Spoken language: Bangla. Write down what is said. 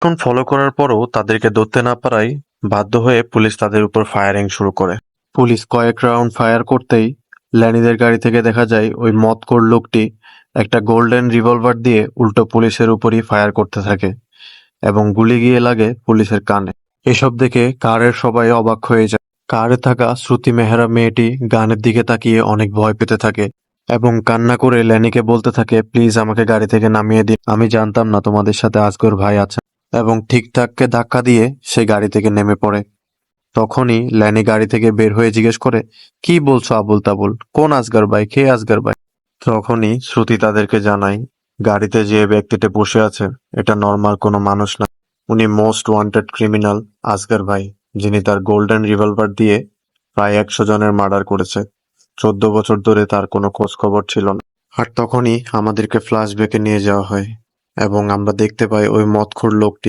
এখন ফলো করার পরও তাদেরকে ধরতে না পারায় বাধ্য হয়ে পুলিশ তাদের উপর ফায়ারিং শুরু করে। পুলিশ কয়েক রাউন্ড ফায়ার করতেই ল্যানিদের গাড়ি থেকে দেখা যায় ওই মদখোর লোকটি একটা গোল্ডেন রিভলভার দিয়ে উল্টো পুলিশের উপরই ফায়ার করতে থাকে এবং গুলি গিয়ে লাগে পুলিশের কানে। এসব দেখে কারের সবাই অবাক হয়ে যায়। কারে থাকা শ্রুতি মেহরা মেয়েটি গানের দিকে তাকিয়ে অনেক ভয় পেতে থাকে এবং কান্না করে ল্যানিকে বলতে থাকে, প্লিজ আমাকে গাড়ি থেকে নামিয়ে দিন, আমি জানতাম না তোমাদের সাথে আজগর ভাই আছে। এবং ঠিকঠাককে ধাক্কা দিয়ে সে গাড়ি থেকে নেমে পড়ে। তখনই ল্যানি গাড়ি থেকে বের হয়ে জিজ্ঞেস করে, কি বলছো আবুল তাবুল, কোন আসগর ভাই, কে আসগর ভাই? তখনই শ্রুতি তাদেরকে জানায়, গাড়িতে যে ব্যক্তিটা বসে আছে এটা নর্মাল কোনো মানুষ না, উনি মোস্ট ওয়ান্টেড ক্রিমিনাল আসগর ভাই, যিনি তার গোল্ডেন রিভলভার দিয়ে প্রায় 100 জনের মার্ডার করেছে। 14 বছর ধরে তার কোনো খোঁজ খবর ছিল না। আর তখনই আমাদেরকে ফ্ল্যাশব্যাকে নিয়ে যাওয়া হয় এবং আমরা দেখতে পাই ওই মদখোর লোকটি